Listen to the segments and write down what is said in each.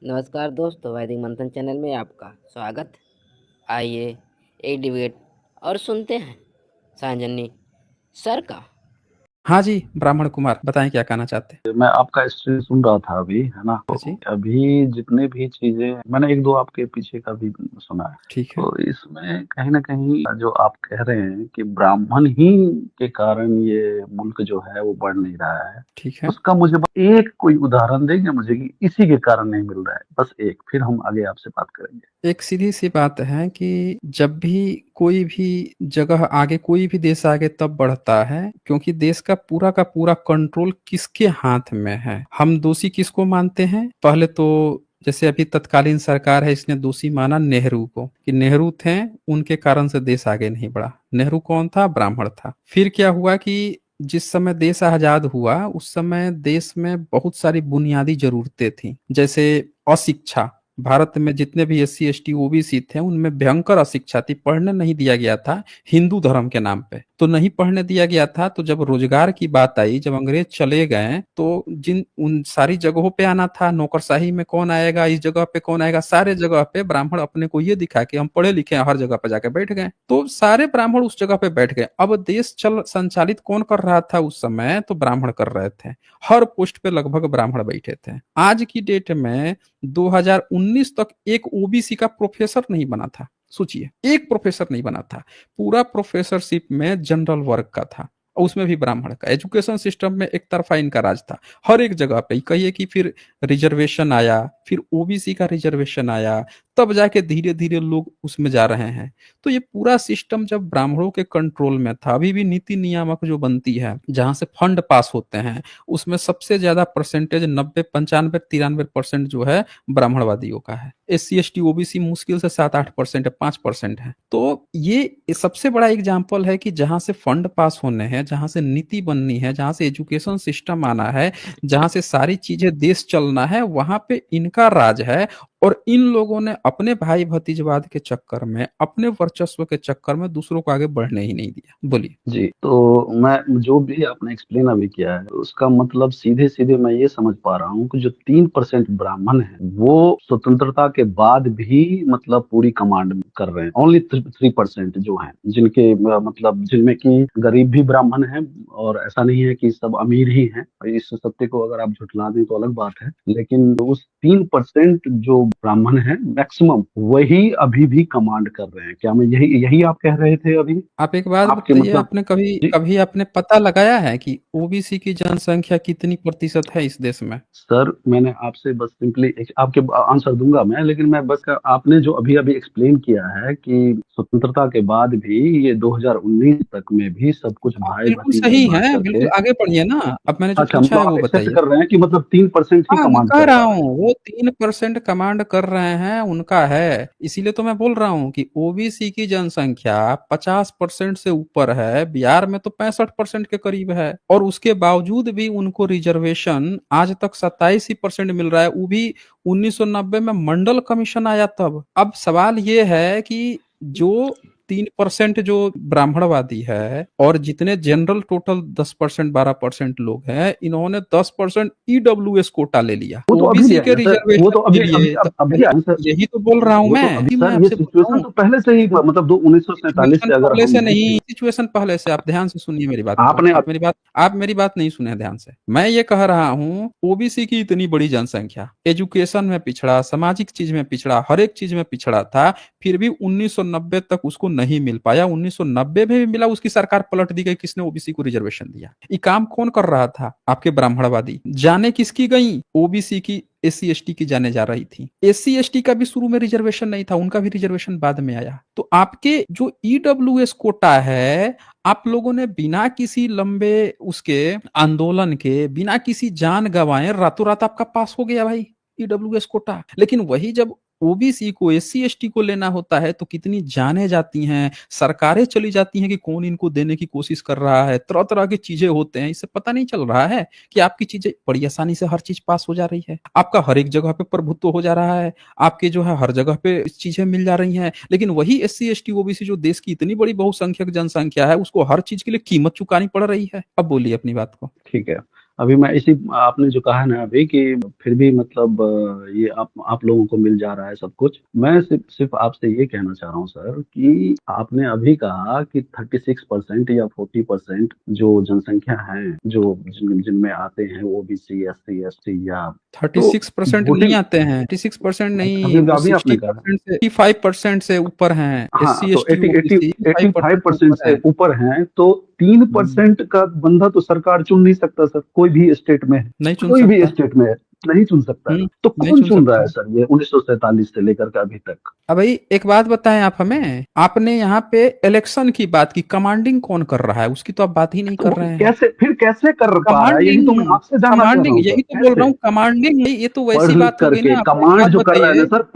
नमस्कार दोस्तों, वैदिक मंथन चैनल में आपका स्वागत। आइए एक डिबेट और सुनते हैं सांजनी सर का। हाँ जी, ब्राह्मण कुमार बताएं क्या कहना चाहते हैं। मैं आपका स्ट्रीम सुन रहा था अभी, है ना। तो जी, अभी जितने भी चीजें मैंने एक दो आपके पीछे का भी सुना है। ठीक है। तो इसमें कहीं ना कहीं जो आप कह रहे हैं कि ब्राह्मण ही के कारण ये मुल्क जो है वो बढ़ नहीं रहा है, ठीक है। उसका मुझे बस एक कोई उदाहरण देंगे मुझे कि इसी के कारण नहीं मिल रहा है, बस एक, फिर हम आगे आपसे बात करेंगे। एक सीधी सी बात है कि जब भी कोई भी जगह आगे, कोई भी देश आगे तब बढ़ता है क्योंकि देश का पूरा कंट्रोल किसके हाथ में है। हम दोषी किसको मानते हैं? पहले तो जैसे अभी तत्कालीन सरकार है, इसने दोषी माना नेहरू को, कि नेहरू थे, उनके कारण से देश आगे नहीं बढ़ा। नेहरू कौन था? ब्राह्मण था। फिर क्या हुआ कि जिस समय देश आजाद हुआ उस समय देश में बहुत सारी बुनियादी जरूरतें थी, जैसे अशिक्षा। भारत में जितने भी एससी एसटी ओबीसी थे उनमें भयंकर अशिक्षा थी, पढ़ने नहीं दिया गया था। हिंदू धर्म के नाम पे तो नहीं पढ़ने दिया गया था। तो जब रोजगार की बात आई, जब अंग्रेज चले गए, तो जिन उन सारी जगहों पे आना था, नौकरशाही में कौन आएगा, इस जगह पे कौन आएगा, सारे जगह पे ब्राह्मण अपने को ये दिखा कि हम पढ़े लिखे हैं, हर जगह पे जाके बैठ गए। तो सारे ब्राह्मण उस जगह पे बैठ गए। अब देश चल संचालित कौन कर रहा था उस समय? तो ब्राह्मण कर रहे थे। हर पोस्ट पे लगभग ब्राह्मण बैठे थे। आज की डेट में 2019 तक एक ओबीसी का प्रोफेसर नहीं बना था। सोचिए, एक प्रोफेसर नहीं बना था। पूरा प्रोफेसरशिप में जनरल वर्ग का था, और उसमें भी ब्राह्मण का। एजुकेशन सिस्टम में एक तरफा इनका राज था। हर एक जगह पे कहिए कि फिर रिजर्वेशन आया, फिर ओबीसी का रिजर्वेशन आया, तब जाके धीरे धीरे लोग उसमें जा रहे हैं। तो ये पूरा सिस्टम जब ब्राह्मणों के कंट्रोल में था, अभी भी नीति नियामक जो बनती है, जहां से फंड पास होते हैं, उसमें सबसे ज्यादा परसेंटेज 90, 95, 93% जो है ब्राह्मणवादियों का है। एससी एसटी ओबीसी मुश्किल से 7-8% है, 5% है। तो ये सबसे बड़ा एग्जाम्पल है कि जहां से फंड पास होने हैं, जहां से नीति बननी है, जहां से एजुकेशन सिस्टम आना है, जहां से सारी चीजें देश चलना है, वहां पे इनका राज है। और इन लोगों ने अपने भाई भतीजवाद के चक्कर में, अपने वर्चस्व के चक्कर में दूसरों को आगे बढ़ने ही नहीं दिया। बोलिए। जी, तो मैं जो भी आपने एक्सप्लेन अभी किया है उसका मतलब सीधे सीधे मैं ये समझ पा रहा हूँ कि जो 3% ब्राह्मण है वो स्वतंत्रता के बाद भी मतलब पूरी कमांड कर रहे हैं। ओनली 3% जो हैं, जिनके मतलब जिनमें कि गरीब भी ब्राह्मण हैं, और ऐसा नहीं है कि सब अमीर ही हैं। इस सत्य को अगर आप झुठला दें तो अलग बात है, लेकिन उस 3% जो ब्राह्मण है मैक्सिमम, वही अभी भी कमांड कर रहे हैं। क्या मैं यही यही आप कह रहे थे अभी? आप एक बात आपके बताइए, मतलब, आपने कभी जी कभी आपने पता लगाया है कि ओबीसी की जनसंख्या कितनी प्रतिशत है इस देश में? सर, मैंने आपसे बस सिंपली आपके आंसर दूंगा मैं, लेकिन मैं बस आपने जो अभी अभी एक्सप्लेन किया है कि स्वतंत्रता के बाद भी ये 2019 तक में भी सब कुछ आप भाई बिल्कुल भतीजा सही बांट हैं, करके। बिल्कुल आगे बढ़िए ना। अब मैंने जो अच्छा, पूछा मतलब है आप वो एक्सेप्ट बताइए। कर रहे हैं कि मतलब 3% ही हाँ, मैं कमांड कह कर रहा पा रहे हूँ हैं। वो 3% कमांड कर रहे हैं, उनका है। इसीलिए तो मैं बोल रहा हूँ कि ओबीसी की जनसंख्या 50% से ऊपर है। बिहार में तो 65% के करीब है, और उसके बावजूद भी उनको रिजर्वेशन आज तक 27% मिल रहा है। वो भी 1990 में मंडल कमीशन आया तब। अब सवाल ये है कि जो 3% जो ब्राह्मणवादी है, और जितने जनरल टोटल 10% 12% लोग हैं, इन्होंने 10% ईडब्ल्यूएस कोटा ले लिया वो तो अभी ले ओबीसी आए के हैं सर, वो रिजर्वेशन तो के अभी अभी लिए। तो अभी आए हैं सर। यही तो बोल रहा हूं वो तो मैं, अभी अभी मैं सर, ये आपसे बोल रहा सिचुएशन हूँ। तो पहले से ही मतलब दो 1947 सिचुएशन से अगर पहले हम से नहीं, देखें। सिचुएशन पहले से। आप ध्यान से सुनिए मेरी बात को। आपने आप मेरी बात नहीं सुने ध्यान से। मैं ये कह रहा हूँ, ओबीसी की इतनी बड़ी जनसंख्या, एजुकेशन में पिछड़ा, सामाजिक चीज में पिछड़ा, हर एक चीज में पिछड़ा था, फिर भी 1990 तक उसको नहीं मिल पाया। 1990 में भी मिला, उसकी सरकार पलट दी गई। किसने ओबीसी को रिजर्वेशन दिया? ये काम कौन कर रहा था? आपके ब्राह्मणवादी। जाने किसकी गई? ओबीसी की, एससी एसटी की जाने जा रही थी। एससी एसटी का भी शुरू में रिजर्वेशन नहीं था, उनका भी रिजर्वेशन बाद में आया। तो आपके जो ईडब्ल्यूएस कोटा है, आप लोगों ने बिना किसी लंबे उसके आंदोलन के, बिना किसी जान गंवाए, रातों रात आपका पास हो गया भाई ईडब्ल्यूएस कोटा। लेकिन वही जब ओबीसी को, एससी एसटी को लेना होता है तो कितनी जानें जाती हैं, सरकारें चली जाती हैं कि कौन इनको देने की कोशिश कर रहा है, तरह तरह की चीजें होते हैं। इससे पता नहीं चल रहा है कि आपकी चीजें बड़ी आसानी से हर चीज पास हो जा रही है, आपका हर एक जगह पे प्रभुत्व हो जा रहा है, आपके जो है हर जगह पे चीजें मिल जा रही हैं। लेकिन वही एससी एसटी ओबीसी जो देश की इतनी बड़ी बहुसंख्यक जनसंख्या है, उसको हर चीज के लिए कीमत चुकानी पड़ रही है। अब बोलिए अपनी बात को। ठीक है, अभी मैं इसी आपने जो कहा ना अभी कि फिर भी मतलब ये आप लोगों को मिल जा रहा है सब कुछ। मैं सिर्फ सिर्फ आपसे ये कहना चाह रहा हूँ सर कि आपने अभी कहा कि 36% या 40% जो जनसंख्या है जो जिनमें आते हैं ओबीसी एससी एसटी या तो 36% नहीं वोटिंग आते हैं, 36% नहीं, अभी वो अभी आपने कहा 60% से 85% से ऊपर हैं, हाँ एससी तो एसटी ओबीसी 85% 5% से ऊपर से हैं। ऊपर हैं तो तीन हम्म, परसेंट का बंदा तो सरकार चुन नहीं सकता सर, कोई भी स्टेट में है, नहीं चुन कोई भी सकता। स्टेट में है, नहीं चुन सकता है। तो नहीं कौन चुन चुन रहा सकता। है सर ये 1947 से लेकर के अभी तक? अब भाई एक बात बताएं आप हमें, आपने यहाँ पे इलेक्शन की बात की, कमांडिंग कौन कर रहा है उसकी तो आप बात ही नहीं तो कर वही रहे हैं। कैसे फिर कैसे कर पा रहा है, यही तो मैं कमांडिंग, आपसे जानना चाह रहा कमांडिंग हूँ सर, यही तो बोल रहा कैसे? हूँ, कमांडिंग ये तो पढ़ वैसी लिख बात हो गई करके ना। आप एक कमांड बात जो कर रहा है ना बताइए, सर, ये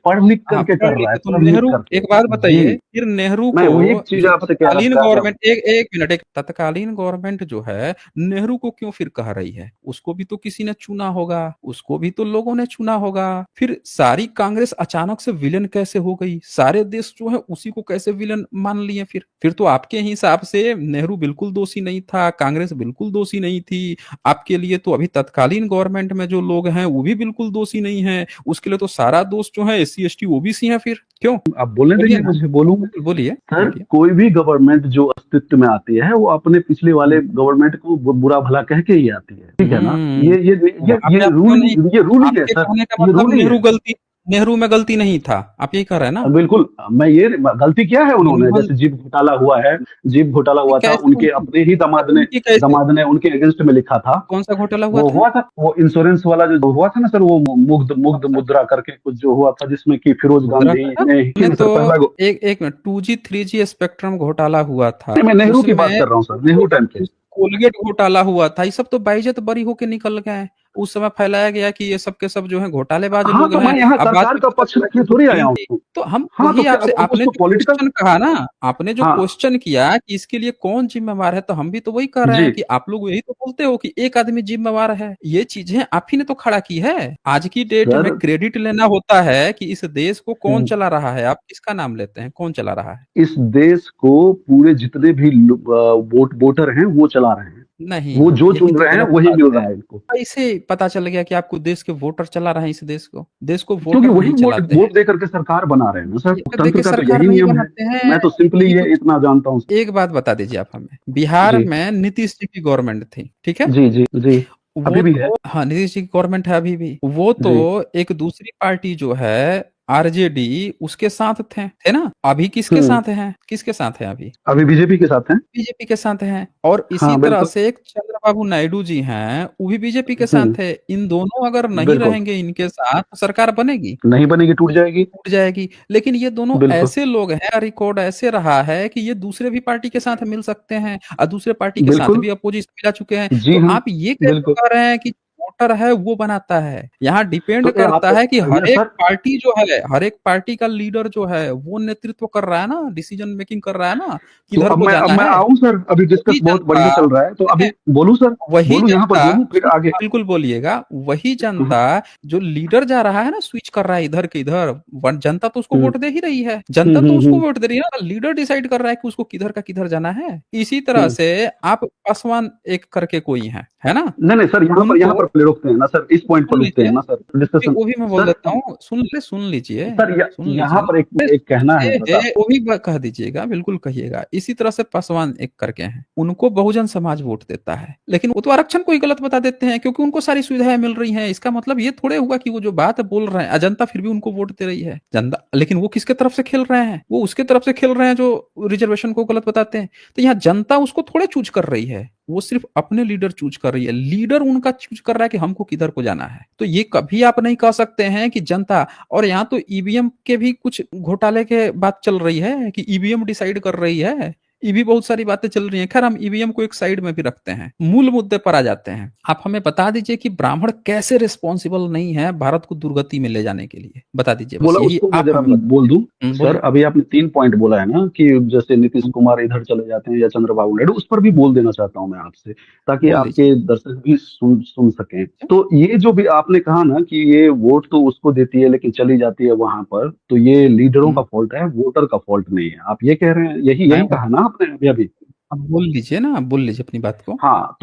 पढ़ लिख हाँ करके कर पढ़ रहा लिख है, के तो पढ़ लिख नेहरू, करके। एक बात जी बताइए, फिर नेहरू मैं को वही एक चीज जो आपसे कहना तत्कालीन चाह रहा हूँ। गवर्नमेंट, एक एक मिनट, एक तत्कालीन गवर्नमेंट जो है नेहरू को क्यों फिर कह रही है? उसको भी तो किसी ने चुना होगा, उसको भी तो लोगों ने चुना होगा। फिर सारी कांग्रेस अचानक से विलेन कैसे हो गई? सारे देश जो है उसी को कैसे विलेन मान लिए? फिर तो आपके हिसाब से नेहरू बिल्कुल दोषी नहीं था, कांग्रेस बिल्कुल दोषी नहीं थी। आपके लिए तो अभी तत्कालीन गवर्नमेंट में जो लोग हैं वो भी बिल्कुल दोषी नहीं है, उसके लिए तो सारा दोष जो है एससी एसटी ओबीसी है। फिर क्यों? आप बोलने बोलिए देंगे ना, मुझे, बोलूं? बोलिए सर बोलिए। कोई भी गवर्नमेंट जो अस्तित्व में आती है वो अपने पिछले वाले गवर्नमेंट को बुरा भला कह के ही आती है, ठीक है ना? हम्म, वहां पे ये आप क्यों रूल, नहीं, ये रूल ही है आपके सर, कहने का ये मतलब रूल ही है। नेहरू में गलती नहीं था, आप यही कह रहे हैं ना? बिल्कुल। मैं ये गलती क्या है उन्होंने, मनमोहन, जैसे जीप घोटाला हुआ है, जीप घोटाला हुआ था, कैसे उनके अपने ही उनकी कैसे, दामाद ने उनके अगेंस्ट में लिखा था। कौन सा घोटाला हुआ वो था? हुआ था, वो इंश्योरेंस वाला जो हुआ था ना सर, वो मुग्ध कौन मुग्ध सा मुद्रा करके कुछ जो हुआ था, जिसमें कि फिरोज मुद्रा गांधी का? ने हमने ही तो सर पहला एक मिनट, 2G 3G स्पेक्ट्रम घोटाला हुआ था, नहीं, मैं नेहरू की बात उसमें कर रहा हूँ सर, नेहरू टाइम के। कोलगेट घोटाला हुआ था। ये सब तो बाइज्जत बरी होके निकल गए हैं। उस समय फैलाया गया कि ये सब के सब जो है घोटालेबाज हाँ लोग तो हैं। मैं यहाँ अब बाद सरकार में का पता पक्ष चला रखने कि वो थोड़ी आया क्लीन थी। हूँ। तो हम हाँ तो वही क्या आपसे, अब आपने उसको जो पॉलिटिकल, क्वेश्चन कहा ना, आपने जो हाँ क्वेश्चन किया कि इसके लिए कौन जिम्मेवार है, तो हम भी तो वही कह रहे जी हैं कि आप लोग यही तो बोलते हो कि एक आदमी जिम्मेवार है। ये चीजें आप ही ने तो खड़ा की है। आज की डेट में सर। क्रेडिट लेना होता है कि इस देश को कौन चला रहा है, आप किसका नाम लेते हैं, कौन चला रहा है? इस देश को पूरे जितने भी वोटर हैं वो चला रहे हैं, नहीं, वो जो यही चुन तो रहे हैं गलत वही बात मिल है। रहा है इनको। कैसे पता चल गया कि आपको देश के वोटर चला रहे हैं इस देश को? देश को क्योंकि वोटर वही नहीं वोट चलाते हैं। वोट दे करके सरकार बना रहे हैं ना सर, ये तंत्र देखिए का तो सरकार यही नहीं नियम है। बनाते हैं, मैं तो सिंपली यही ये तो। इतना जानता हूँ। एक बात बता दीजिए आप हमें, बिहार जी में नीतीश जी की गवर्नमेंट थी, ठीक है? जी जी जी। वो अभी भी है। तो हाँ, नीतीश जी की गवर्नमेंट है अभी भी। वो तो जी। एक दूसरी पार्टी जो है आरजेडी, उसके साथ थे ना? अभी किसके हम्म। साथ हैं, किसके साथ हैं अभी? अभी बीजेपी के साथ हैं। बीजेपी के साथ हैं। और इसी हाँ तरह बिल्कुल। से एक चंद्रबाबू नायडू जी हैं, वो भी बीजेपी के हम्म। साथ है। इन दोनों अगर नहीं बिल्कुल। रहेंगे इनके साथ तो सरकार बनेगी? नहीं बनेगी, टूट जाएगी। टूट जाएगी। लेकिन ये दोनों बिल्कुल। ऐसे लोग हैं, रिकॉर्ड ऐसे रहा है कि ये दूसरे भी पार्टी के साथ मिल सकते हैं और दूसरे पार्टी के साथ बिल्कुल। भी अपोजिशन में जा चुके हैं। जी तो हाँ। आप ये कैसे बिल्कुल। कह रहे हैं कि वोटर है वो बनाता है? यहाँ डिपेंड तो ये आप करता है कि ये हर एक सर, पार्टी जो है, हर एक पार्टी का लीडर जो है वो नेतृत्व कर रहा है ना, डिसीजन मेकिंग कर रहा है ना, तो किधर को अब जाना मैं है। आऊं सर, अभी डिस्कस वही बहुत जनता, बढ़िया चल रहा है, तो देखें, अभी बोलूं सर, वही बोलूं यहाँ पर, जनता, बोलूं फिर आगे। बिल्कुल बोलिएगा, वही हम्म। जनता जो लीडर जा रहा है ना, स्विच कर रहा है इधर के इधर, जनता तो उसको हम्म। वोट दे ही रही है। जनता तो उसको हम्म। वोट दे रही है ना, लीडर डिसाइड कर रहा है कि उसको किधर का किधर जाना है। इसी तरह हम्म। से आप पासवान एक करके कोई है ना, नहीं नहीं सर, यहाँ उनको पर पहले रोकते हैं ना सर, इस पॉइंट पर सुन रुकते हैं लीजिए, ना सर, डिस्कशन। वो भी मैं बोल सर देता हूँ, सुन लीजिए, सर सुन यहाँ लीजिए। पर एक कहना है, बता। वो भी कह दीजिएगा, बिल्कुल कहिएगा। इसी तरह से पासवान एक करके हैं, उनको बहुजन समाज वोट देता है, लेकिन वो तो आरक्षण को ही गलत बता देते हैं क्योंकि उनको सारी सुविधाएं मिल रही हैं। इसका मतलब ये थोड़े हुआ कि वो जो बात बोल रहे हैं जनता फिर भी उनको वोट दे रही है जनता, लेकिन वो किसके तरफ से खेल रहे हैं? वो उसके तरफ से खेल रहे हैं जो रिजर्वेशन को गलत बताते हैं। तो यहाँ जनता उसको थोड़े चूज कर रही है, वो सिर्फ अपने लीडर चूज कर रही है। लीडर उनका चूज कर रहा है कि हमको किधर को जाना है। तो ये कभी आप नहीं कह सकते हैं कि जनता, और यहाँ तो ईवीएम के भी कुछ घोटाले के बात चल रही है कि ईवीएम डिसाइड कर रही है। ये भी बहुत सारी बातें चल रही हैं। खैर हम ईवीएम को एक साइड में भी रखते हैं, मूल मुद्दे पर आ जाते हैं। आप हमें बता दीजिए कि ब्राह्मण कैसे रिस्पॉन्सिबल नहीं है भारत को दुर्गति में ले जाने के लिए, बता दीजिए बस, बोला यही उसको मैं आप जरा हमें बोल दूं। सर बोलिए। अभी आपने 3 पॉइंट बोला है ना कि जैसे नीतीश कुमार इधर चले जाते हैं या चंद्रबाबू नायडू, उस पर भी बोल देना चाहता हूं मैं आपसे, ताकि बोल आपके दीजिए। दर्शक भी सुन सकें। तो ये जो भी आपने कहा ना कि ये वोट तो उसको देती है लेकिन चली जाती है वहां पर, तो ये लीडरों का फॉल्ट है, वोटर का फॉल्ट नहीं है, आप ये कह रहे हैं? यही मैं यही कहा ना आपने अभी अभी? आप बोल लीजिए ना, आप बोल लीजिए अपनी बात को। हाँ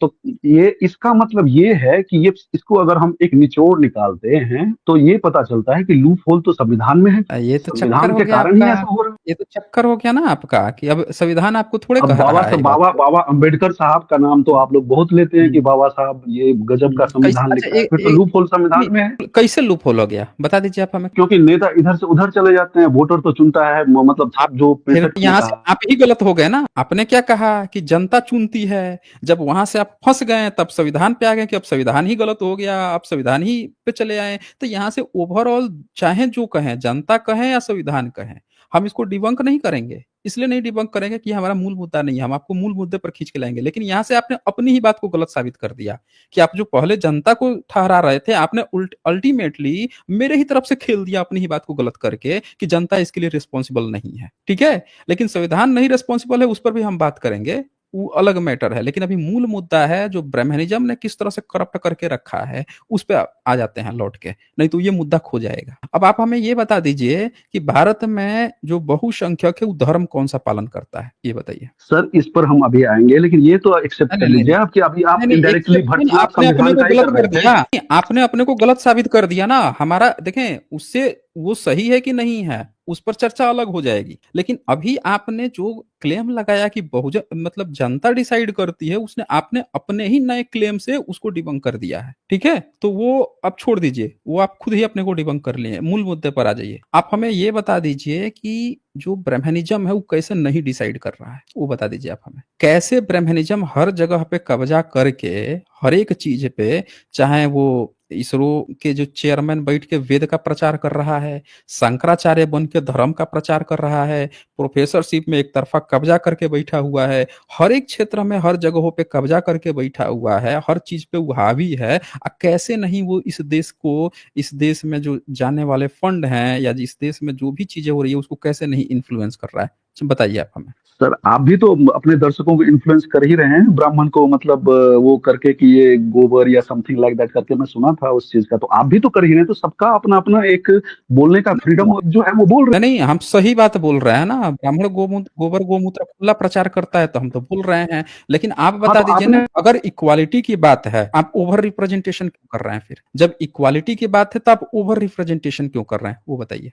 तो ये इसका मतलब ये है कि ये इसको अगर हम एक निचोड़ निकालते हैं तो ये पता चलता है कि लूप होल तो संविधान में है, ये तो चक्कर संविधान हो के गया कारण ही आपका, ऐसा हो रहा है। ये तो चक्कर हो गया ना आपका कि अब संविधान आपको थोड़े अब कह बाबा रहा है साहब ये बात। बाबा बाबा अंबेडकर साहब का नाम तो आप लोग बहुत लेते हैं कि बाबा साहब ये गजब का कैसे, संविधान अच्छा लिखा है, फिर तो लूप होल संविधान में है। कैसे लूप होल हो गया, बता दीजिए आप हमें। क्योंकि नेता इधर से उधर चले जाते हैं, वोटर तो चुनता है, मतलब आप जो फिर 65 में यहाँ से कहा। आप ही गलत हो गए ना। आपने क्या कहा कि जनता चुनती है, जब वहां से आप फंस गए तब संविधान पे आ गए कि अब संविधान ही गलत हो गया, अब संविधान ही पे चले आए। तो यहाँ से ओवरऑल चाहे जो कहें, जनता कहें या संविधान कहें, हम इसको डिबंक नहीं करेंगे। इसलिए नहीं डिबंक करेंगे कि हमारा मूल मुद्दा नहीं है, हम आपको मूल मुद्दे पर खींच के लाएंगे। लेकिन यहाँ से आपने अपनी ही बात को गलत साबित कर दिया कि आप जो पहले जनता को ठहरा रहे थे, आपने अल्टीमेटली मेरे ही तरफ से खेल दिया अपनी ही बात को गलत करके कि जनता इसके लिए रिस्पॉन्सिबल नहीं है। ठीक है, लेकिन संविधान नहीं रिस्पॉन्सिबल है, उस पर भी हम बात करेंगे, वो अलग मैटर है। लेकिन अभी मूल मुद्दा है जो ब्राह्मणिज्म ने किस तरह से करप्ट करके रखा है, उस पर आ जाते हैं लौट के, नहीं तो ये मुद्दा खो जाएगा। अब आप हमें ये बता दीजिए कि भारत में जो बहुसंख्यक है वो धर्म कौन सा पालन करता है, ये बताइए। सर इस पर हम अभी आएंगे, लेकिन ये तो एक्सेप्ट कर नहीं नहीं लीजिए नहीं आप कि अभी आप नहीं नहीं, एक इनडायरेक्टली सेकंड, भर्ती आप आपने अपने संविधान को का ही गलत कर कर रहे थे। दिया। आपने अपने को गलत साबित कर दिया ना। हमारा देखें, उससे वो सही है कि नहीं है उस पर चर्चा अलग हो जाएगी। लेकिन अभी आपने जो क्लेम लगाया कि बहुजन मतलब जनता डिसाइड करती है, उसने आपने अपने ही नए क्लेम से उसको डिबंक कर दिया है। ठीक है, तो वो अब छोड़ दीजिए, वो आप खुद ही अपने को डिबंक कर लिए। मूल मुद्दे पर आ जाइए। आप हमें ये बता दीजिए कि जो ब्राह्मणिज्म है वो कैसे नहीं डिसाइड कर रहा है, वो बता दीजिए आप हमें। कैसे ब्राह्मणिज्म हर जगह पे कब्जा करके हर एक चीज पे, चाहे वो इसरो के जो चेयरमैन बैठ के वेद का प्रचार कर रहा है, शंकराचार्य बन के धर्म का प्रचार कर रहा है, प्रोफेसरशिप में एक तरफा कब्जा करके बैठा हुआ है, हर एक क्षेत्र में हर जगहों पे कब्जा करके बैठा हुआ है, हर चीज पे वो हावी है। कैसे नहीं वो इस देश को, इस देश में जो जाने वाले फंड हैं या इस देश में जो भी चीजें हो रही है उसको कैसे नहीं इन्फ्लुएंस कर रहा है, बताइए आप हमें। सर आप भी तो अपने दर्शकों को इन्फ्लुएंस कर ही रहे हैं ब्राह्मण को, मतलब वो करके कि ये गोबर या समथिंग लाइक दैट करके, मैं सुना था उस चीज का, तो आप भी तो कर ही रहे हैं। तो सबका अपना अपना एक बोलने का फ्रीडम जो है वो बोल रहे नहीं नहीं, हम सही बात बोल रहे हैं ना। ब्राह्मण गोमूत्र गोबर गोमूत्र खुला प्रचार करता है तो हम तो बोल रहे हैं। लेकिन आप हैं। हाँ बता तो दीजिए आपने ना, अगर इक्वालिटी की बात है, आप ओवर रिप्रेजेंटेशन क्यों कर रहे हैं फिर? जब इक्वालिटी की बात है तो आप ओवर रिप्रेजेंटेशन क्यों कर रहे हैं, वो बताइए।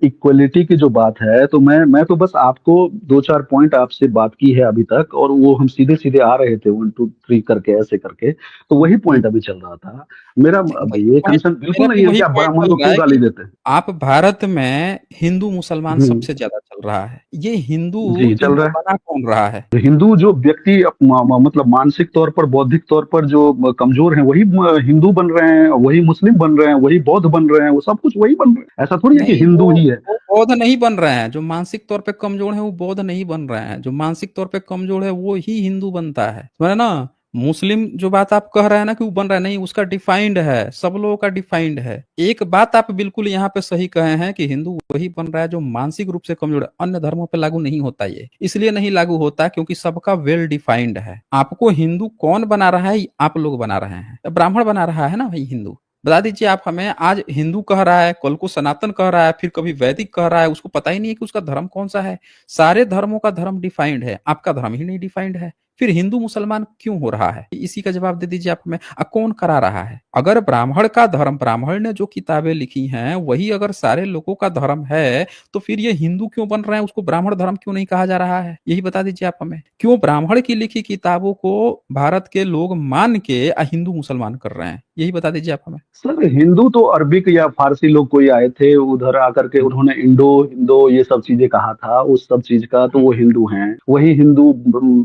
इक्वलिटी की जो बात है, तो मैं तो बस आपको दो चार पॉइंट आपसे बात की है अभी तक, और वो हम सीधे सीधे आ रहे थे 1 2 3 करके ऐसे करके, तो वही पॉइंट अभी चल रहा था। मेरा ये पॉइंट कंसर्न मेरा बिल्कुल भी नहीं है वही कि आप पॉइंट ब्राह्मण चल को रहा क्यों है गाली कि देते हैं। आप भारत में हिंदू मुसलमान हम्म, सबसे ज्यादा चल रहा है। ये हिंदू जी चल इनको रहा है। बना कौन रहा है? हिंदू जो व्यक्ति मतलब मानसिक तौर पर, बौद्धिक तौर पर जो कमजोर हैं, वही हिंदू बन रहे हैं, वही मुस्लिम बन रहे हैं, वही बौद्ध बन रहे हैं, वो सब कुछ वही बन रहे हैं। ऐसा थोड़ी है कि नहीं, हिंदू ही है। वो बौद्ध नहीं बन रहे हैं। जो मानसिक तौर पे कमजोर है वो बौद्ध नहीं बन रहे हैं। जो मानसिक तौर पे कमजोर है वो ही हिंदू बनता है, समझे ना। मुस्लिम जो बात आप कह रहे हैं ना कि वो बन रहा है, नहीं, उसका डिफाइंड है, सब लोगों का डिफाइंड है। एक बात आप बिल्कुल यहाँ पे सही कहे हैं कि हिंदू वही बन रहा है जो मानसिक रूप से कमजोर है। अन्य धर्मों पे लागू नहीं होता। ये इसलिए नहीं लागू होता क्योंकि सबका वेल डिफाइंड है। आपको हिंदू कौन बना रहा है? आप लोग बना रहे हैं। ब्राह्मण बना रहा है ना भाई हिंदू। बता दीजिए आप हमें। आज हिंदू कह रहा है, कल को सनातन कह रहा है, फिर कभी वैदिक कह रहा है, उसको पता ही नहीं है कि उसका धर्म कौन सा है। सारे धर्मों का धर्म डिफाइंड है, आपका धर्म ही नहीं डिफाइंड है। फिर हिंदू मुसलमान क्यों हो रहा है? इसी का जवाब दे दीजिए आप हमें। कौन करा रहा है? अगर ब्राह्मण का धर्म, ब्राह्मण ने जो किताबें लिखी हैं वही अगर सारे लोगों का धर्म है, तो फिर ये हिंदू क्यों बन रहे हैं? उसको ब्राह्मण धर्म क्यों नहीं कहा जा रहा है? यही बता दीजिए आप हमें। क्यों ब्राह्मण की लिखी किताबों को भारत के लोग मान के हिंदू मुसलमान कर रहे हैं? यही बता दीजिए आप हमें। सर हिंदू तो अरबिक या फारसी लोग कोई आए थे उधर आकर के, उन्होंने इंडो हिंदो ये सब चीजें कहा था, उस सब चीज का तो वो हिंदू हैं। वही हिंदू,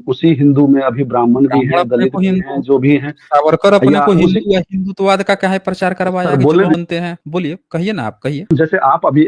उसी हिंदू में अभी ब्राह्मण भी ब्राह्मण हैं, अपने दलित को भी हिंदू, हैं, जो भी हैं। सावरकर अपने या को उसी, हिंदू या हिंदुत्ववाद का क्या है प्रचार सर करवाया कि बोले चलो बनते हैं। बोलिए, कहिए ना, आप कहिए। जैसे आप अभी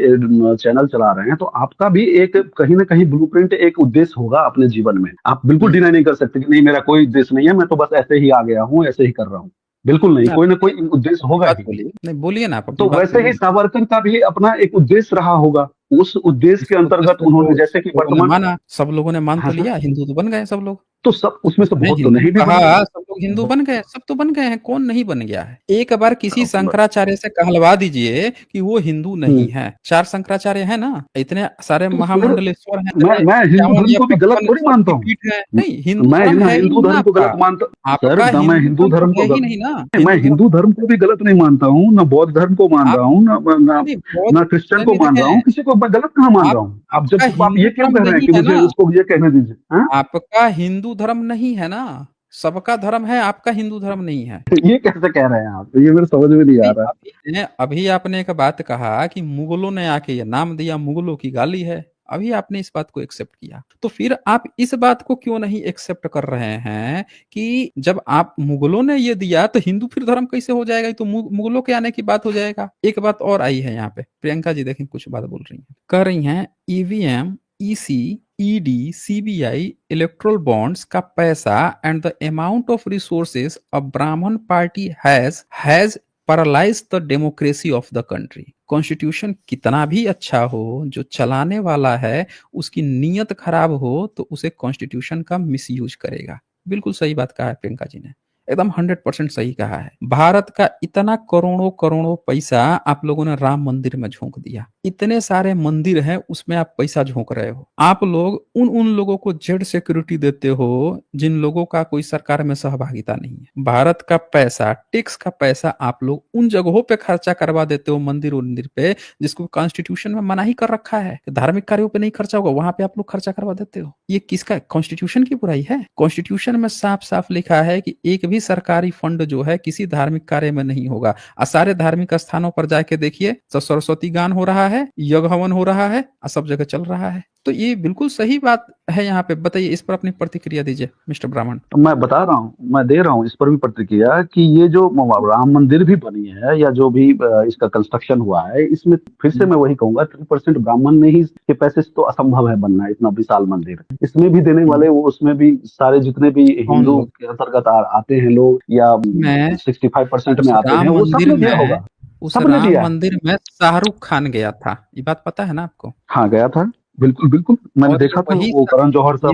चैनल चला रहे हैं, तो आपका भी एक कहीं ना कहीं ब्लूप्रिंट, एक उद्देश्य होगा अपने जीवन में। आप बिल्कुल डिनाई नहीं कर सकते कि नहीं मेरा कोई उद्देश्य नहीं है, मैं तो बस ऐसे ही आ गया हूँ, ऐसे ही कर रहा हूँ। बिल्कुल नहीं, कोई ना कोई उद्देश्य अपनी होगा बात ही। बोलिए, नहीं बोलिए ना, आप तो अपनी बात वैसे ही बोलिए। सावरकर का भी अपना एक उद्देश्य रहा होगा। उस उद्देश्य के इस अंतर्गत उद्देश्य उन्होंने, को जैसे सब कि लोगों ने वर्तमान, माना, सब लोगों ने मान हाँ तो सर, लिया, हिंदू तो बन गए सब लोग। तो सब उसमें से जिसने बहुत तो हिंदू नहीं भी कहा, बने होंगे। सब लोग हिंदू बन गए, सब तो बन गए हैं, कौन नहीं बन गया है। एक बार किसी हाँ, शंकराचार्य से कहलवा दीजिए कि वो हिंदू नहीं हम्म, है। 4 शंकराचार्य हैं ना, इतने सारे तो फिर महामंडलेश्वर हैं, इतने मैं हिंदू 51 धर्म या को भी गलत 55 थोड़ी मानता हूँ। शक्तिपीठ हैं। नहीं, हिंदू मैं धर्म ना है ही हिंदू नहीं ना धर्म को आपका। गलत मानता। सर आपका ना मैं हिंदू हिंदू धर्म धर्म तो को है ही गलत, नहीं ना, मैं हिंदू धर्म। हिंदू धर्म को भी गलत नहीं मानता हूँ, ना बौद्ध धर्म को मान आप रहा हूँ, ना नहीं बौद्ध ना क्रिश्चियन को नहीं मान रहा देखें, हूँ, किसी को मैं गलत कहाँ मान आप रहा हूँ। अब आपका जब आप हिंदू ये क्यों धर्म कह रहे हैं नहीं कि है मुझे ना, उसको ये कहने दीजिए, हाँ? आपका हिंदू धर्म नहीं है ना, सबका धर्म है, आपका हिंदू धर्म नहीं है। ये कैसे कह रहे हैं आप, ये मेरे समझ में नहीं आ अभी रहा। अभी आपने एक बात कहा कि मुगलों ने आके ये नाम दिया, मुगलों की गाली है। अभी आपने इस बात को एक्सेप्ट किया, तो फिर आप इस बात को क्यों नहीं एक्सेप्ट कर रहे हैं कि जब आप मुगलों ने ये दिया तो हिंदू फिर धर्म कैसे हो जाएगा? ये तो मुगलों के आने की बात हो जाएगा। एक बात और आई है यहाँ पे, प्रियंका जी देखें कुछ बात बोल रही हैं, कह रही हैं EVM, EC, ED, CBI, electoral bonds का पैसा and the amount of resources a Brahmin party has paralyse the democracy of the country. Constitution कितना भी अच्छा हो, जो चलाने वाला है उसकी नीयत खराब हो तो उसे कॉन्स्टिट्यूशन का मिसयूज करेगा। बिल्कुल सही बात कहा है प्रियंका जी ने, एकदम 100% सही कहा है। भारत का इतना करोड़ों करोड़ों पैसा आप लोगों ने राम मंदिर में झोंक दिया, इतने सारे मंदिर हैं उसमें आप पैसा झोंक रहे हो। आप लोग उन लोगों को जेड सिक्योरिटी देते हो जिन लोगों का कोई सरकार में सहभागिता नहीं है। भारत का पैसा, टैक्स का पैसा आप लोग उन जगहों पे खर्चा करवा देते हो, मंदिर उन्दिर पे, जिसको कॉन्स्टिट्यूशन में मना ही कर रखा है कि धार्मिक कार्यों पे नहीं खर्चा होगा, वहां पे आप लोग खर्चा करवा देते हो। ये किसका, कॉन्स्टिट्यूशन की बुराई है? कॉन्स्टिट्यूशन में साफ साफ लिखा है कि एक भी सरकारी फंड जो है किसी धार्मिक कार्य में नहीं होगा। और सारे धार्मिक स्थानों पर जाके देखिए, तो सरस्वती गान हो रहा है, यज्ञ हवन हो रहा है, और सब जगह चल रहा है। तो ये बिल्कुल सही बात है। यहाँ पे बताइए, इस पर अपनी प्रतिक्रिया दीजिए मिस्टर ब्राह्मण। तो मैं बता रहा हूँ, मैं दे रहा हूँ इस पर भी प्रतिक्रिया कि ये जो राम मंदिर भी बनी है या जो भी इसका कंस्ट्रक्शन हुआ है, इसमें फिर से मैं वही कहूंगा 3% ब्राह्मण ने ही के पैसे से तो असंभव है बनना इतना विशाल मंदिर। इसमें भी देने वाले वो, उसमें भी सारे जितने भी कौन हिंदू लोग? के अंतर्गत आते हैं लोग या मैं 65% उस में आते हैं, राम वो मंदिर सबने दिया में होगा, उस सबने राम दिया है। मंदिर में शाहरुख खान गया था, ये बात पता है ना आपको? हाँ गया था, बिल्कुल बिल्कुल, मैंने और ये देखा था, वही वो ये करण जौहर सब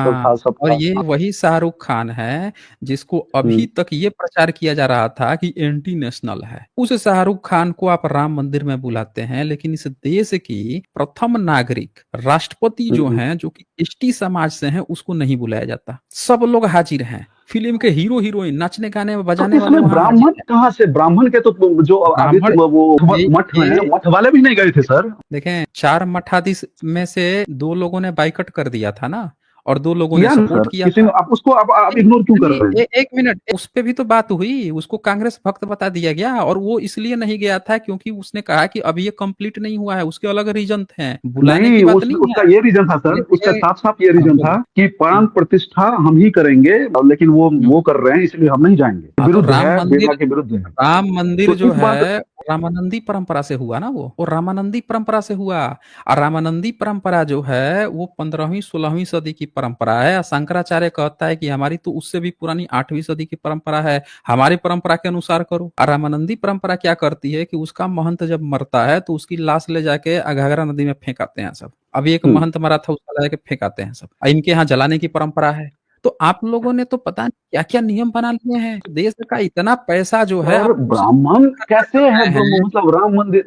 हाँ, था, सब और था। ये वही शाहरुख खान है जिसको अभी हम्म, तक ये प्रचार किया जा रहा था कि एंटी नेशनल है। उस शाहरुख खान को आप राम मंदिर में बुलाते हैं, लेकिन इस देश की प्रथम नागरिक राष्ट्रपति जो हम्म। हैं, जो कि एसटी समाज से हैं, उसको नहीं बुलाया जाता। सब लोग हाजिर हैं, फिल्म के हीरो हीरोइन, नाचने गाने में तो बजाने वाले इसमें वहां हाजिर ब्राह्मण हैं। कहाँ से, ब्राह्मण के तो जो आगे थे ब्राह्मण, वो ये मठ में, ये मठ वाले भी नहीं गए थे सर। देखें, 4 मठाधीश में से 2 लोगों ने बाइकट कर दिया था ना, और 2 लोगों ने किया ना सपोर्ट सर, किया किसी था। ने, आप उसको आप नहीं, इग्नोर क्यों कर नहीं, रहे हैं? एक मिनट, उस पे भी तो बात हुई, उसको कांग्रेस भक्त बता दिया गया, और वो इसलिए नहीं गया था क्योंकि उसने कहा कि अभी ये कंप्लीट नहीं हुआ है, उसके अलग रीजन थे, बुलाने की नहीं, बात नहीं उसका है। ये रीजन था सर, ये उसका ये साफ साफ ये हाँ, रीजन था बोलिए। कि प्राण हम्म, प्रतिष्ठा हम ही करेंगे, लेकिन हम्म। वो कर रहे हैं इसलिए हम नहीं जाएंगे, हाँ, तो विरुद्ध है, बेला के विरुद्ध है। राम मंदिर तो जो इस बात, है रामानंदी परंपरा से हुआ ना, वो रामानंदी परंपरा से हुआ। और रामानंदी परंपरा जो है वो 15वीं 16वीं सदी की परंपरा है। और शंकराचार्य कहता है कि हमारी तो उससे भी पुरानी 8वीं सदी की परंपरा है, हमारी परंपरा के अनुसार करो। और रामानंदी परंपरा क्या करती है कि उसका महंत जब मरता है तो उसकी लाश ले जाके घाघरा नदी में फेंक आते हैं सब। अभी एक महंत मरा था, उसका ले जाके फेंक आते हैं सब। और इनके यहाँ जलाने की परंपरा है। तो आप लोगों ने तो पता नहीं क्या क्या नियम बना लिए हैं। देश का इतना पैसा जो है सर आप उसी ब्राह्मण खर्चा कैसे कर है, रहे हैं। मतलब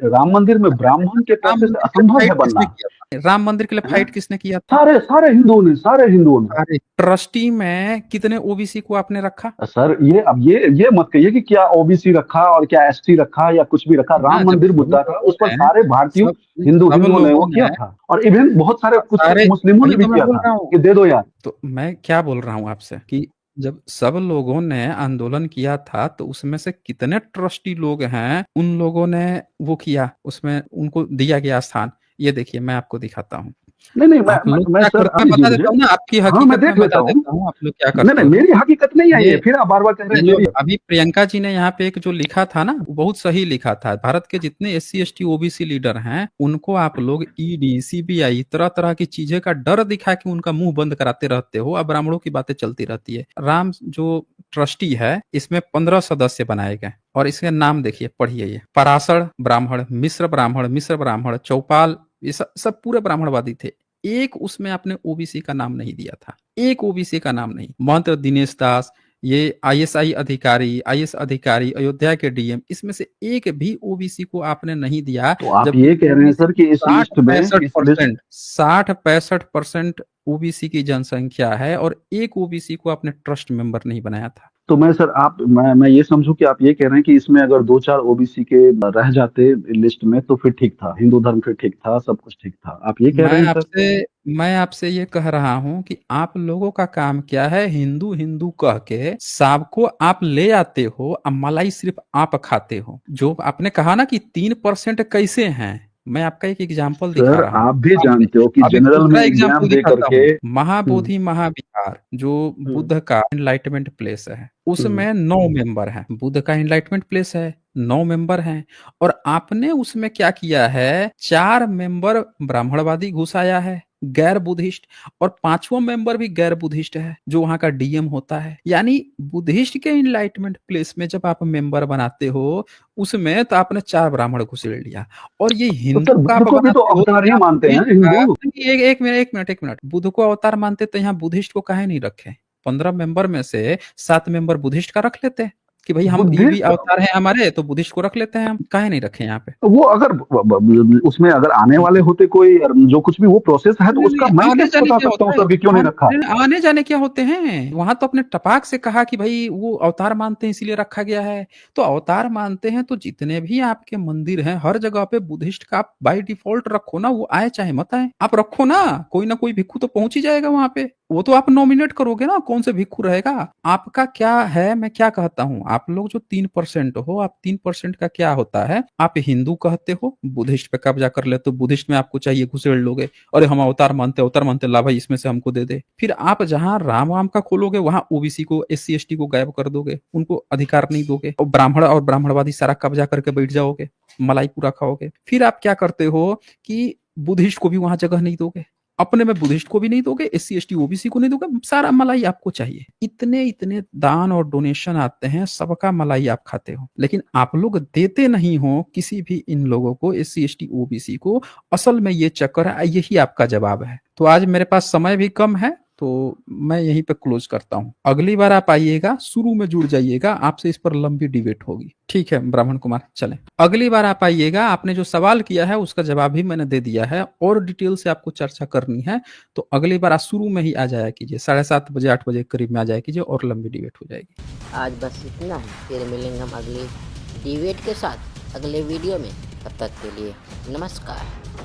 राम मंदिर में ब्राह्मण के राम पैसे से मंदिर के लिए असंभव है फाइट किसने बनना। किया था? राम मंदिर के लिए है? फाइट किसने किया था? सारे सारे हिंदुओं ने, सारे हिंदुओं ने। अरे, ट्रस्टी में कितने ओबीसी को आपने रखा? सर ये अब ये मत कहिए कि क्या ओबीसी रखा और क्या एसटी रखा या कुछ भी रखा, ना, राम जब मंदिर सब मुद्दा था, लोगों उस पर ने सारे भारतीयों, सब सब हिंदुओं ने लोगों वो किया ने था, और इवन बहुत सारे कुछ सारे, मुस्लिमों ने वही भी तो मैं किया बोल था रहा हूँ। कि दे दो यार। तो मैं क्या बोल रहा हूँ आपसे कि जब सब लोगों ने आंदोलन किया था तो उसमें से कितने ट्रस्टी लोग हैं, उन लोगों ने वो किया, उसमें उनको दिया गया स्थान। ये देखिए, मैं आपको दिखाता हूँ। नहीं नहीं, आप लोग मैं क्या सर करते, अब मैं दीजिए बता मुझे। देता हूँ ना, आपकी हाँ मैं हकीकत में देख लेता बता हूँ। देता हूँ आप लोग क्या नहीं करते नहीं, हो। मेरी हकीकत नहीं है ये, ये फिर आप बार बार कह रहे ये हैं जो मेरी। अभी प्रियंका जी ने यहाँ पे एक जो लिखा था ना, वो बहुत सही लिखा था। भारत के जितने एससी एसटी ओबीसी लीडर हैं, उनको आप लोग ईडी सीबीआई तरह तरह की चीजें का डर दिखा के उनका मुंह बंद कराते रहते हो। अब ब्राह्मणों की बातें चलती रहती है। राम जो ट्रस्टी है, इसमें 15 सदस्य बनाए गए, और इसके नाम देखिए, पढ़िए। ये पराशर ब्राह्मण, मिश्र ब्राह्मण, चौपाल, ये सब पूरे ब्राह्मणवादी थे। एक उसमें आपने ओबीसी का नाम नहीं दिया था, एक ओबीसी का नाम नहीं। महंत दिनेश दास, ये आईएसआई अधिकारी, आईएएस अधिकारी, अयोध्या के डीएम, इसमें से एक भी ओबीसी को आपने नहीं दिया। तो आप जबकि ये कह रहे हैं ओबीसी सर कि इस लिस्ट में, इस लिस्ट 60-65% ओबीसी की जनसंख्या है और एक ओबीसी को आपने ट्रस्ट मेंबर नहीं बनाया था। तो मैं सर मैं ये समझूं कि आप ये कह रहे हैं कि इसमें अगर 2-4 ओबीसी के रह जाते लिस्ट में तो फिर ठीक था, हिंदू धर्म फिर ठीक था, सब कुछ ठीक था, आप ये कह रहे हैं सर? मैं आपसे ये कह रहा हूं कि आप लोगों का काम क्या है, हिंदू हिंदू कह के सबको आप ले आते हो और मलाई सिर्फ आप खाते हो। जो आपने कहा ना कि 3% कैसे हैं, मैं आपका एक एग्जाम्पल दिखा सर रहा हूँ। आप भी जानते हो कि अभी जनरल दूसरा में एग्जाम्पल एग्जाम दे दिखाता करके हूँ। महाबोधि महाविहार जो बुद्ध का एनलाइटमेंट प्लेस है, उसमें 9 मेंबर हैं। बुद्ध का एनलाइटमेंट प्लेस है, 9 मेंबर हैं, और आपने उसमें क्या किया है, 4 मेंबर ब्राह्मणवादी घुसाया है, गैर बुद्धिस्ट, और 5वां मेंबर भी गैर बुद्धिस्ट है जो वहां का डीएम होता है। यानी बुद्धिस्ट के एनलाइटमेंट प्लेस में जब आप मेंबर बनाते हो, उसमें तो आपने 4 ब्राह्मण घुसेड़ लिया। और ये तो हिंदू सर का बुद्ध आप को भी तो बनाते हो अवतार तो ही यहाँ मानते हैं बुद्धिस्ट का, हिंदू। एक मिनट, बुद्ध को अवतार मानते तो यहाँ बुद्धिस्ट को काहे नहीं रखे? 15 मेंबर में से 7 मेंबर बुद्धिस्ट का रख लेते कि भाई हम ये भी बुद्धिस्ट अवतार है हमारे, तो बुद्धिस्ट को रख लेते हैं, हम काहे नहीं रखे यहाँ पे? वो अगर उसमें अगर आने वाले होते कोई, जो कुछ भी वो प्रोसेस है, तो नहीं, उसका नहीं, मैं आने कैसे जाने बता क्या सकता हूँ होता है? सर कि क्यों नहीं रखा? आने जाने क्या होते हैं? वहां तो अपने टपाक से कहा कि भाई वो अवतार मानते हैं इसीलिए रखा गया है। तो अवतार मानते हैं तो जितने भी आपके मंदिर हैं हर जगह पे बुद्धिस्ट का आप बाय डिफॉल्ट रखो ना, वो आए चाहे मत आए, आप रखो ना कोई भिक्खु तो पहुंच ही जाएगा वहां पे। वो तो आप नॉमिनेट करोगे ना, कौन से भिक्खु रहेगा? आपका क्या है, मैं क्या कहता हूँ, आप लोग जो 3% हो, आप 3% का क्या होता है, आप हिंदू कहते हो, बुद्धिस्ट पे कब्जा कर ले तो बुद्धिस्ट में आपको चाहिए घुसेड़ लोगे, अरे हम अवतार मानते ला भाई इसमें से हमको दे दे। फिर आप जहां राम वाम का खोलोगे वहां ओबीसी को, एससी एसटी को गायब कर दोगे, उनको अधिकार नहीं दोगे, और ब्राह्मण और ब्राह्मणवादी सारा कब्जा करके बैठ जाओगे, मलाई पूरा खाओगे। फिर आप क्या करते हो कि बुद्धिस्ट को भी वहां जगह नहीं दोगे, अपने में बुद्धिस्ट को भी नहीं दोगे, एससी एसटी ओबीसी को नहीं दोगे, सारा मलाई आपको चाहिए। इतने इतने दान और डोनेशन आते हैं, सबका मलाई आप खाते हो, लेकिन आप लोग देते नहीं हो किसी भी इन लोगों को, एससी एसटी ओबीसी को। असल में ये चक्कर है, यही आपका जवाब है। तो आज मेरे पास समय भी कम है, तो मैं यहीं पे क्लोज करता हूँ। अगली बार आप आइएगा, शुरू में जुड़ जाइएगा, आपसे इस पर लंबी डिबेट होगी, ठीक है ब्राह्मण कुमार? चलें, अगली बार आप आइएगा, आपने जो सवाल किया है उसका जवाब भी मैंने दे दिया है, और डिटेल से आपको चर्चा करनी है तो अगली बार आप शुरू में ही आ जाया कीजिए, 7:30 बजे 8 बजे करीब में आ जाया कीजिए, और लंबी डिबेट हो जाएगी। आज बस इतना है, फिर मिलेंगे हम अगली डिबेट के साथ अगले वीडियो में। तब तक के लिए नमस्कार।